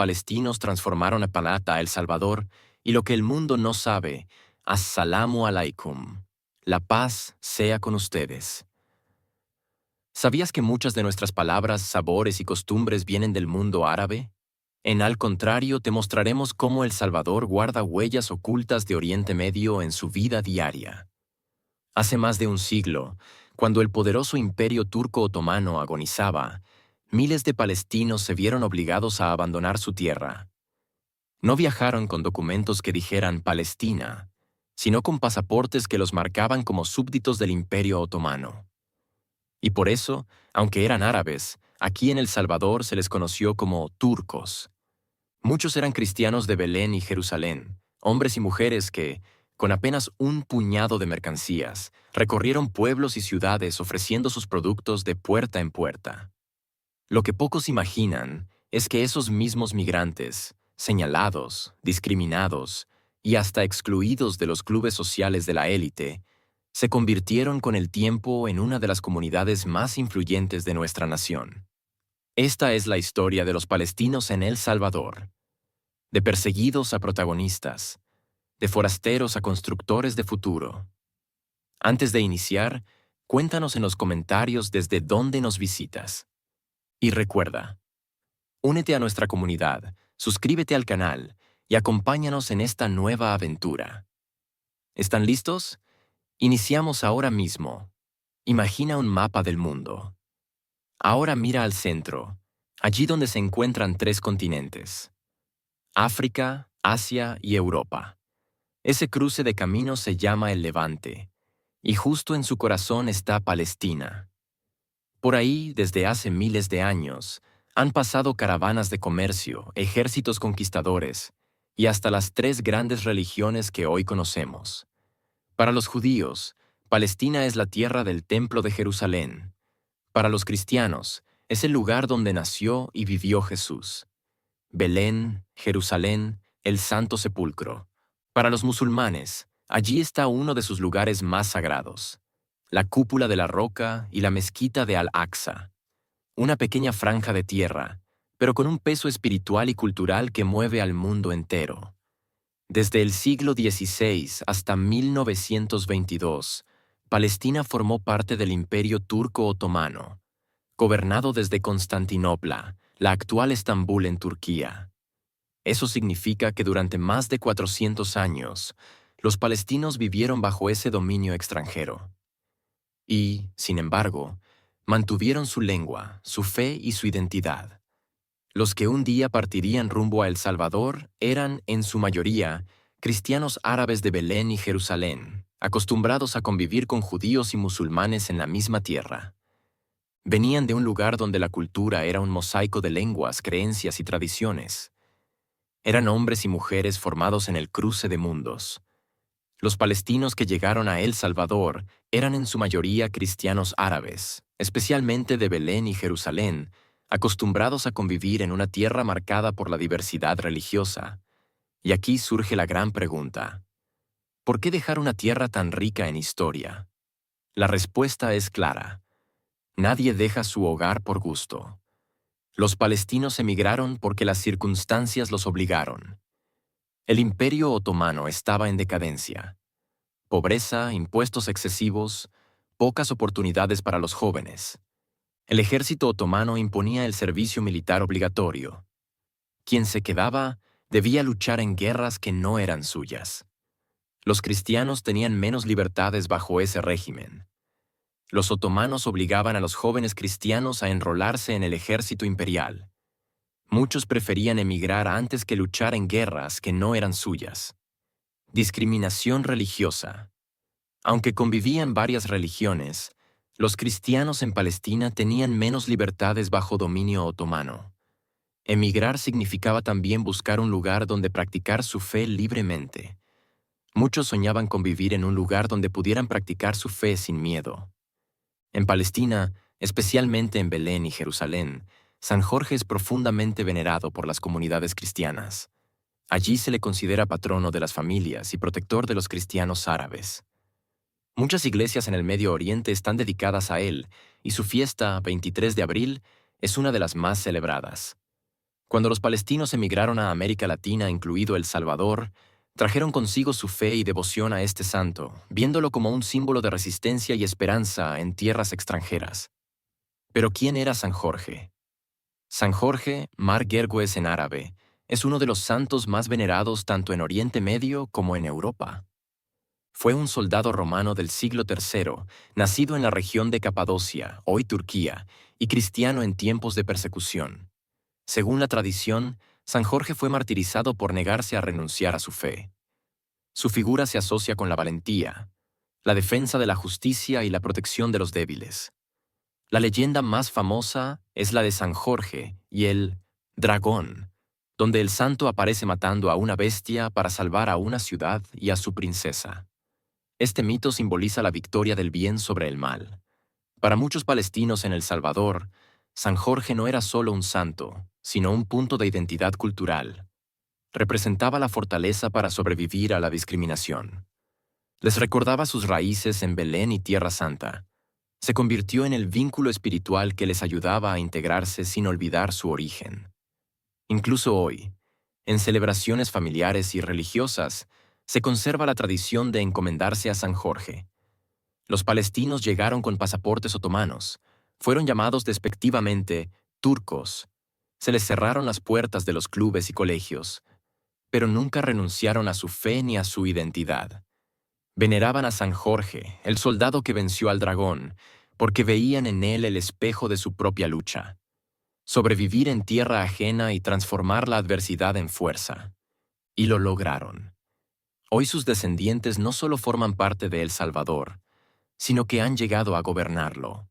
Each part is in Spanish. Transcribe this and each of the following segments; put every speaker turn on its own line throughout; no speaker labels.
palestinos transformaron a Palata, El Salvador, y lo que el mundo no sabe, Assalamu alaikum. La paz sea con ustedes. ¿Sabías que muchas de nuestras palabras, sabores y costumbres vienen del mundo árabe? Al contrario, te mostraremos cómo El Salvador guarda huellas ocultas de Oriente Medio en su vida diaria. Hace más de un siglo, cuando el poderoso imperio turco otomano agonizaba, miles de palestinos se vieron obligados a abandonar su tierra. No viajaron con documentos que dijeran Palestina, sino con pasaportes que los marcaban como súbditos del imperio otomano. Y por eso, aunque eran árabes, aquí en El Salvador se les conoció como turcos. Muchos eran cristianos de Belén y Jerusalén, hombres y mujeres que, con apenas un puñado de mercancías, recorrieron pueblos y ciudades ofreciendo sus productos de puerta en puerta. Lo que pocos imaginan es que esos mismos migrantes, señalados, discriminados y hasta excluidos de los clubes sociales de la élite, se convirtieron con el tiempo en una de las comunidades más influyentes de nuestra nación. Esta es la historia de los palestinos en El Salvador. De perseguidos a protagonistas, de forasteros a constructores de futuro. Antes de iniciar, cuéntanos en los comentarios desde dónde nos visitas. Y recuerda, únete a nuestra comunidad, suscríbete al canal y acompáñanos en esta nueva aventura. ¿Están listos? Iniciamos ahora mismo. Imagina un mapa del mundo. Ahora mira al centro, allí donde se encuentran 3 continentes: África, Asia y Europa. Ese cruce de caminos se llama el Levante, y justo en su corazón está Palestina. Por ahí, desde hace miles de años, han pasado caravanas de comercio, ejércitos conquistadores, y hasta las 3 grandes religiones que hoy conocemos. Para los judíos, Palestina es la tierra del Templo de Jerusalén. Para los cristianos, es el lugar donde nació y vivió Jesús. Belén, Jerusalén, el Santo Sepulcro. Para los musulmanes, allí está uno de sus lugares más sagrados: la cúpula de la roca y la mezquita de Al-Aqsa. Una pequeña franja de tierra, pero con un peso espiritual y cultural que mueve al mundo entero. Desde el siglo XVI hasta 1922, Palestina formó parte del Imperio Turco Otomano, gobernado desde Constantinopla, la actual Estambul en Turquía. Eso significa que durante más de 400 años, los palestinos vivieron bajo ese dominio extranjero. Y, sin embargo, mantuvieron su lengua, su fe y su identidad. Los que un día partirían rumbo a El Salvador eran, en su mayoría, cristianos árabes de Belén y Jerusalén, acostumbrados a convivir con judíos y musulmanes en la misma tierra. Venían de un lugar donde la cultura era un mosaico de lenguas, creencias y tradiciones. Eran hombres y mujeres formados en el cruce de mundos. Los palestinos que llegaron a El Salvador eran en su mayoría cristianos árabes, especialmente de Belén y Jerusalén, acostumbrados a convivir en una tierra marcada por la diversidad religiosa. Y aquí surge la gran pregunta: ¿por qué dejar una tierra tan rica en historia? La respuesta es clara: nadie deja su hogar por gusto. Los palestinos emigraron porque las circunstancias los obligaron. El Imperio Otomano estaba en decadencia. Pobreza, impuestos excesivos, pocas oportunidades para los jóvenes. El ejército otomano imponía el servicio militar obligatorio. Quien se quedaba debía luchar en guerras que no eran suyas. Los cristianos tenían menos libertades bajo ese régimen. Los otomanos obligaban a los jóvenes cristianos a enrolarse en el ejército imperial. Muchos preferían emigrar antes que luchar en guerras que no eran suyas. Discriminación religiosa. Aunque convivían varias religiones, los cristianos en Palestina tenían menos libertades bajo dominio otomano. Emigrar significaba también buscar un lugar donde practicar su fe libremente. Muchos soñaban con vivir en un lugar donde pudieran practicar su fe sin miedo. En Palestina, especialmente en Belén y Jerusalén, San Jorge es profundamente venerado por las comunidades cristianas. Allí se le considera patrono de las familias y protector de los cristianos árabes. Muchas iglesias en el Medio Oriente están dedicadas a él, y su fiesta, 23 de abril, es una de las más celebradas. Cuando los palestinos emigraron a América Latina, incluido El Salvador, trajeron consigo su fe y devoción a este santo, viéndolo como un símbolo de resistencia y esperanza en tierras extranjeras. Pero ¿quién era San Jorge? San Jorge, Mar Gergues en árabe, es uno de los santos más venerados tanto en Oriente Medio como en Europa. Fue un soldado romano del siglo III, nacido en la región de Capadocia, hoy Turquía, y cristiano en tiempos de persecución. Según la tradición, San Jorge fue martirizado por negarse a renunciar a su fe. Su figura se asocia con la valentía, la defensa de la justicia y la protección de los débiles. La leyenda más famosa es la de San Jorge y el dragón, donde el santo aparece matando a una bestia para salvar a una ciudad y a su princesa. Este mito simboliza la victoria del bien sobre el mal. Para muchos palestinos en El Salvador, San Jorge no era solo un santo, sino un punto de identidad cultural. Representaba la fortaleza para sobrevivir a la discriminación. Les recordaba sus raíces en Belén y Tierra Santa. Se convirtió en el vínculo espiritual que les ayudaba a integrarse sin olvidar su origen. Incluso hoy, en celebraciones familiares y religiosas, se conserva la tradición de encomendarse a San Jorge. Los palestinos llegaron con pasaportes otomanos. Fueron llamados despectivamente turcos. Se les cerraron las puertas de los clubes y colegios, pero nunca renunciaron a su fe ni a su identidad. Veneraban a San Jorge, el soldado que venció al dragón, porque veían en él el espejo de su propia lucha. Sobrevivir en tierra ajena y transformar la adversidad en fuerza. Y lo lograron. Hoy sus descendientes no solo forman parte de El Salvador, sino que han llegado a gobernarlo.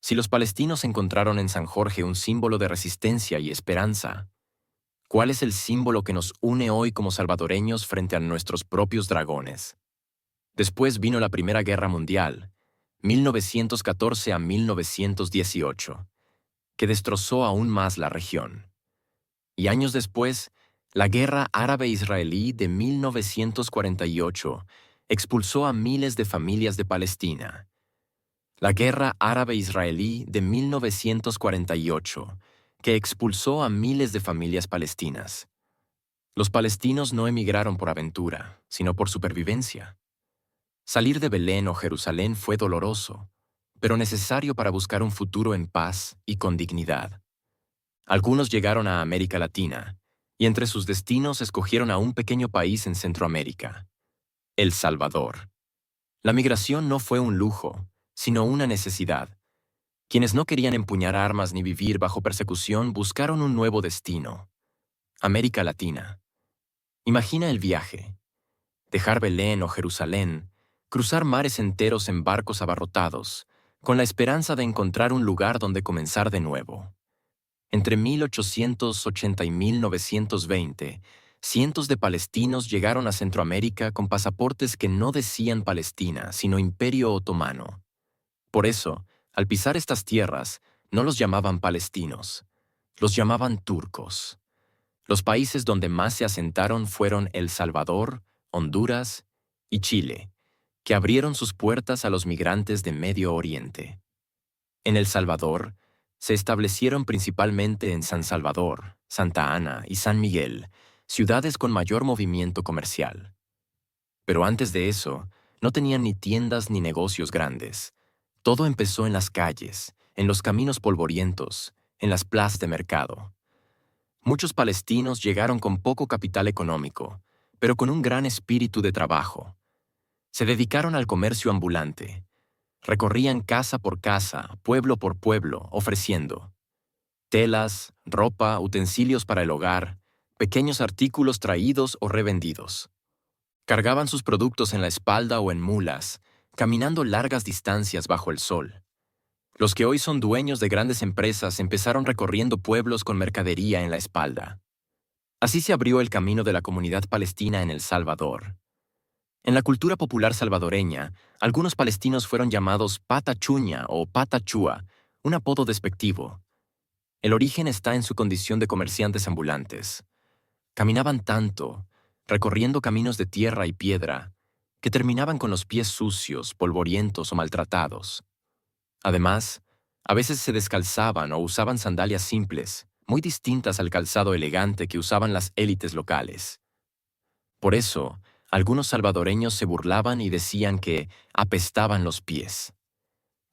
Si los palestinos encontraron en San Jorge un símbolo de resistencia y esperanza, ¿cuál es el símbolo que nos une hoy como salvadoreños frente a nuestros propios dragones? Después vino la Primera Guerra Mundial, 1914 a 1918, que destrozó aún más la región. Y años después, la Guerra Árabe-Israelí de 1948 expulsó a miles de familias de Palestina. La Guerra Árabe-Israelí de 1948, que expulsó a miles de familias palestinas. Los palestinos no emigraron por aventura, sino por supervivencia. Salir de Belén o Jerusalén fue doloroso, pero necesario para buscar un futuro en paz y con dignidad. Algunos llegaron a América Latina, y entre sus destinos escogieron a un pequeño país en Centroamérica, El Salvador. La migración no fue un lujo, sino una necesidad. Quienes no querían empuñar armas ni vivir bajo persecución buscaron un nuevo destino, América Latina. Imagina el viaje. Dejar Belén o Jerusalén, cruzar mares enteros en barcos abarrotados, con la esperanza de encontrar un lugar donde comenzar de nuevo. Entre 1880 y 1920, cientos de palestinos llegaron a Centroamérica con pasaportes que no decían Palestina, sino Imperio Otomano. Por eso, al pisar estas tierras, no los llamaban palestinos, los llamaban turcos. Los países donde más se asentaron fueron El Salvador, Honduras y Chile, que abrieron sus puertas a los migrantes de Medio Oriente. En El Salvador, se establecieron principalmente en San Salvador, Santa Ana y San Miguel, ciudades con mayor movimiento comercial. Pero antes de eso, no tenían ni tiendas ni negocios grandes. Todo empezó en las calles, en los caminos polvorientos, en las plazas de mercado. Muchos palestinos llegaron con poco capital económico, pero con un gran espíritu de trabajo. Se dedicaron al comercio ambulante. Recorrían casa por casa, pueblo por pueblo, ofreciendo telas, ropa, utensilios para el hogar, pequeños artículos traídos o revendidos. Cargaban sus productos en la espalda o en mulas, caminando largas distancias bajo el sol. Los que hoy son dueños de grandes empresas empezaron recorriendo pueblos con mercadería en la espalda. Así se abrió el camino de la comunidad palestina en El Salvador. En la cultura popular salvadoreña, algunos palestinos fueron llamados pata chuña o pata chua, un apodo despectivo. El origen está en su condición de comerciantes ambulantes. Caminaban tanto, recorriendo caminos de tierra y piedra, que terminaban con los pies sucios, polvorientos o maltratados. Además, a veces se descalzaban o usaban sandalias simples, muy distintas al calzado elegante que usaban las élites locales. Por eso, algunos salvadoreños se burlaban y decían que apestaban los pies.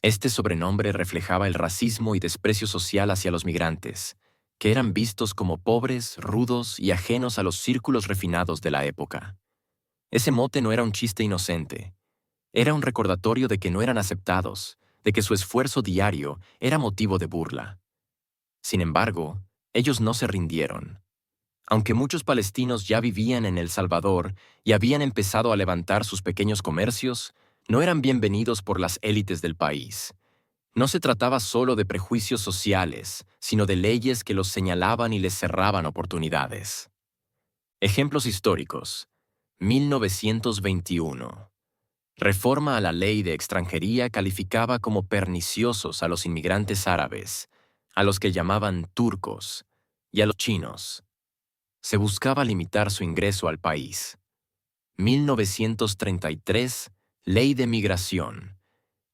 Este sobrenombre reflejaba el racismo y desprecio social hacia los migrantes, que eran vistos como pobres, rudos y ajenos a los círculos refinados de la época. Ese mote no era un chiste inocente. Era un recordatorio de que no eran aceptados, de que su esfuerzo diario era motivo de burla. Sin embargo, ellos no se rindieron. Aunque muchos palestinos ya vivían en El Salvador y habían empezado a levantar sus pequeños comercios, no eran bienvenidos por las élites del país. No se trataba solo de prejuicios sociales, sino de leyes que los señalaban y les cerraban oportunidades. Ejemplos históricos. 1921. Reforma a la ley de extranjería calificaba como perniciosos a los inmigrantes árabes, a los que llamaban turcos, y a los chinos. Se buscaba limitar su ingreso al país. 1933. Ley de Migración.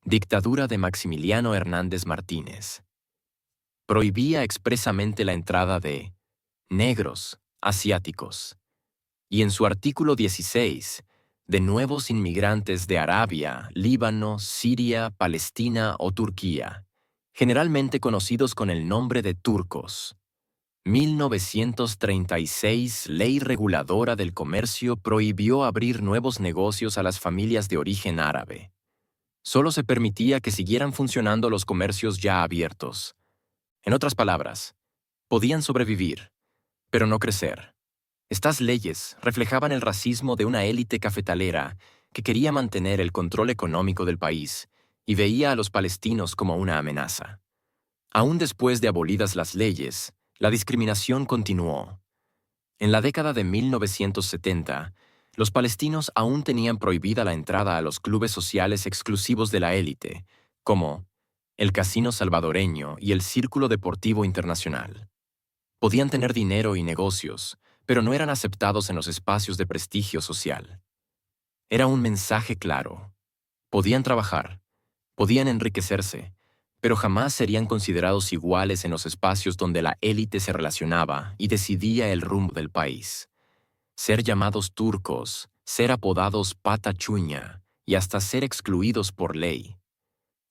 Dictadura de Maximiliano Hernández Martínez. Prohibía expresamente la entrada de negros, asiáticos, y en su artículo 16, de nuevos inmigrantes de Arabia, Líbano, Siria, Palestina o Turquía, generalmente conocidos con el nombre de turcos. 1936, Ley Reguladora del Comercio prohibió abrir nuevos negocios a las familias de origen árabe. Solo se permitía que siguieran funcionando los comercios ya abiertos. En otras palabras, podían sobrevivir, pero no crecer. Estas leyes reflejaban el racismo de una élite cafetalera que quería mantener el control económico del país y veía a los palestinos como una amenaza. Aún después de abolidas las leyes, la discriminación continuó. En la década de 1970, los palestinos aún tenían prohibida la entrada a los clubes sociales exclusivos de la élite, como el Casino Salvadoreño y el Círculo Deportivo Internacional. Podían tener dinero y negocios, pero no eran aceptados en los espacios de prestigio social. Era un mensaje claro. Podían trabajar, podían enriquecerse, pero jamás serían considerados iguales en los espacios donde la élite se relacionaba y decidía el rumbo del país. Ser llamados turcos, ser apodados pata chuña y hasta ser excluidos por ley.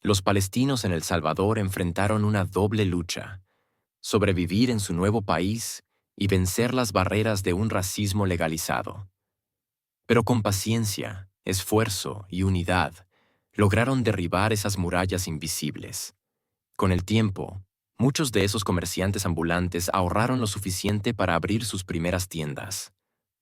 Los palestinos en El Salvador enfrentaron una doble lucha: sobrevivir en su nuevo país y vencer las barreras de un racismo legalizado. Pero con paciencia, esfuerzo y unidad, lograron derribar esas murallas invisibles. Con el tiempo, muchos de esos comerciantes ambulantes ahorraron lo suficiente para abrir sus primeras tiendas.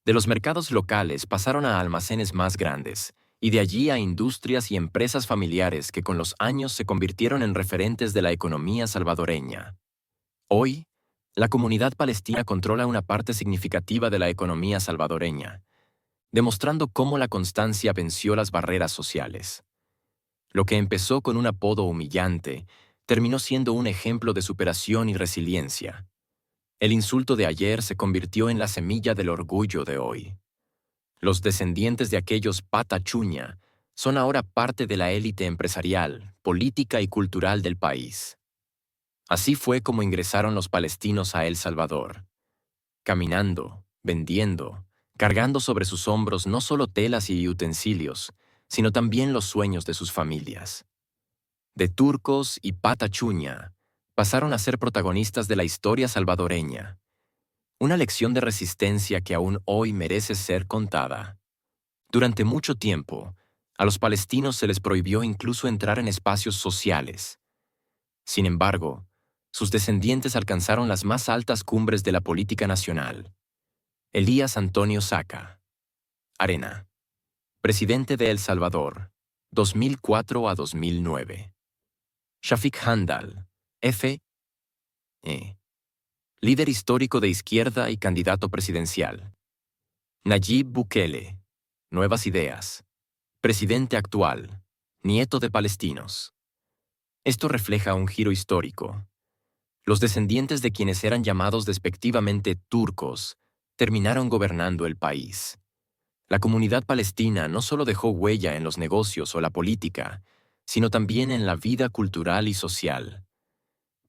De los mercados locales pasaron a almacenes más grandes, y de allí a industrias y empresas familiares que con los años se convirtieron en referentes de la economía salvadoreña. Hoy, la comunidad palestina controla una parte significativa de la economía salvadoreña, demostrando cómo la constancia venció las barreras sociales. Lo que empezó con un apodo humillante terminó siendo un ejemplo de superación y resiliencia. El insulto de ayer se convirtió en la semilla del orgullo de hoy. Los descendientes de aquellos pata chuña son ahora parte de la élite empresarial, política y cultural del país. Así fue como ingresaron los palestinos a El Salvador. Caminando, vendiendo, cargando sobre sus hombros no solo telas y utensilios, sino también los sueños de sus familias. De turcos y pata chuña, pasaron a ser protagonistas de la historia salvadoreña. Una lección de resistencia que aún hoy merece ser contada. Durante mucho tiempo, a los palestinos se les prohibió incluso entrar en espacios sociales. Sin embargo, sus descendientes alcanzaron las más altas cumbres de la política nacional. Elías Antonio Saca. Arena. Presidente de El Salvador, 2004 a 2009. Shafiq Handal, F. Líder histórico de izquierda y candidato presidencial. Nayib Bukele. Nuevas ideas. Presidente actual. Nieto de palestinos. Esto refleja un giro histórico. Los descendientes de quienes eran llamados despectivamente turcos terminaron gobernando el país. La comunidad palestina no solo dejó huella en los negocios o la política, sino también en la vida cultural y social.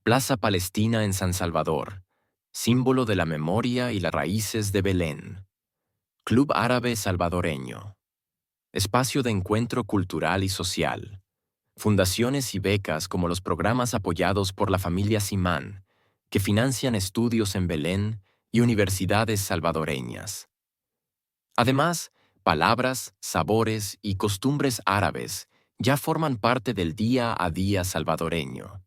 Plaza Palestina en San Salvador, símbolo de la memoria y las raíces de Belén. Club Árabe Salvadoreño, espacio de encuentro cultural y social. Fundaciones y becas como los programas apoyados por la familia Simán, que financian estudios en Belén y universidades salvadoreñas. Además, palabras, sabores y costumbres árabes ya forman parte del día a día salvadoreño.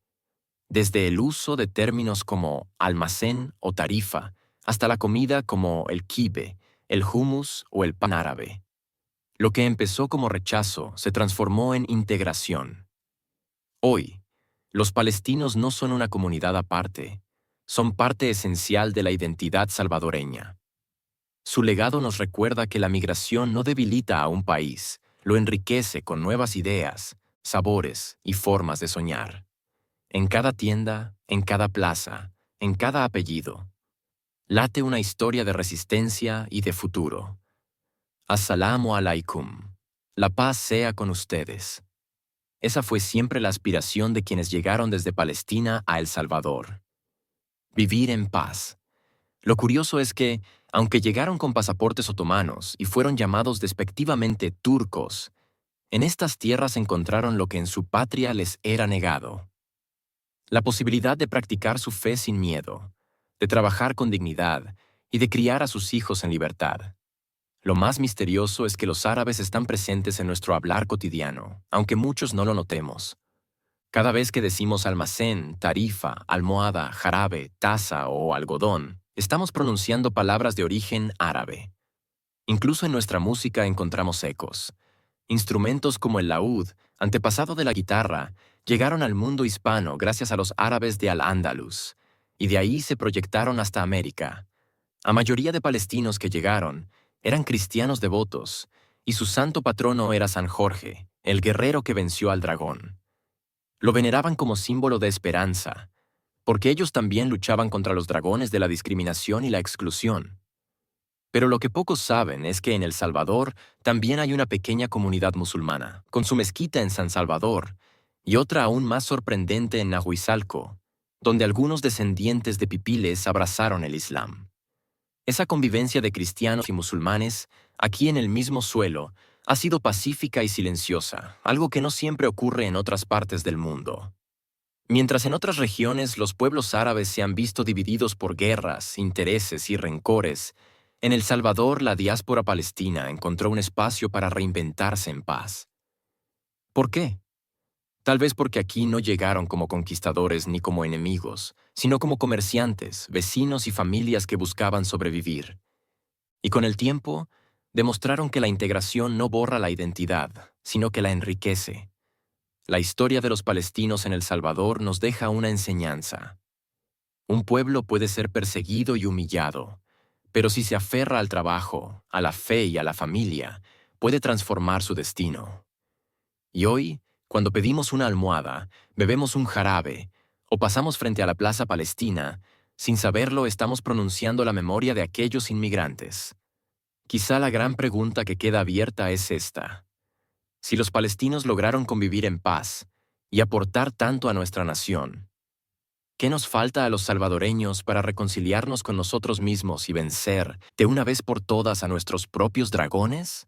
Desde el uso de términos como almacén o tarifa, hasta la comida como el kibe, el hummus o el pan árabe. Lo que empezó como rechazo se transformó en integración. Hoy, los palestinos no son una comunidad aparte, son parte esencial de la identidad salvadoreña. Su legado nos recuerda que la migración no debilita a un país, lo enriquece con nuevas ideas, sabores y formas de soñar. En cada tienda, en cada plaza, en cada apellido, late una historia de resistencia y de futuro. Assalamu alaikum. La paz sea con ustedes. Esa fue siempre la aspiración de quienes llegaron desde Palestina a El Salvador. Vivir en paz. Lo curioso es que, aunque llegaron con pasaportes otomanos y fueron llamados despectivamente turcos, en estas tierras encontraron lo que en su patria les era negado: la posibilidad de practicar su fe sin miedo, de trabajar con dignidad y de criar a sus hijos en libertad. Lo más misterioso es que los árabes están presentes en nuestro hablar cotidiano, aunque muchos no lo notemos. Cada vez que decimos almacén, tarifa, almohada, jarabe, taza o algodón, estamos pronunciando palabras de origen árabe. Incluso en nuestra música encontramos ecos. Instrumentos como el laúd, antepasado de la guitarra, llegaron al mundo hispano gracias a los árabes de Al-Ándalus, y de ahí se proyectaron hasta América. La mayoría de palestinos que llegaron eran cristianos devotos, y su santo patrono era San Jorge, el guerrero que venció al dragón. Lo veneraban como símbolo de esperanza, porque ellos también luchaban contra los dragones de la discriminación y la exclusión. Pero lo que pocos saben es que en El Salvador también hay una pequeña comunidad musulmana, con su mezquita en San Salvador, y otra aún más sorprendente en Nahuizalco, donde algunos descendientes de pipiles abrazaron el Islam. Esa convivencia de cristianos y musulmanes, aquí en el mismo suelo, ha sido pacífica y silenciosa, algo que no siempre ocurre en otras partes del mundo. Mientras en otras regiones los pueblos árabes se han visto divididos por guerras, intereses y rencores, en El Salvador la diáspora palestina encontró un espacio para reinventarse en paz. ¿Por qué? Tal vez porque aquí no llegaron como conquistadores ni como enemigos, sino como comerciantes, vecinos y familias que buscaban sobrevivir. Y con el tiempo, demostraron que la integración no borra la identidad, sino que la enriquece. La historia de los palestinos en El Salvador nos deja una enseñanza. Un pueblo puede ser perseguido y humillado, pero si se aferra al trabajo, a la fe y a la familia, puede transformar su destino. Y hoy, cuando pedimos una almohada, bebemos un jarabe o pasamos frente a la Plaza Palestina, sin saberlo estamos pronunciando la memoria de aquellos inmigrantes. Quizá la gran pregunta que queda abierta es esta: si los palestinos lograron convivir en paz y aportar tanto a nuestra nación, ¿qué nos falta a los salvadoreños para reconciliarnos con nosotros mismos y vencer, de una vez por todas, a nuestros propios dragones?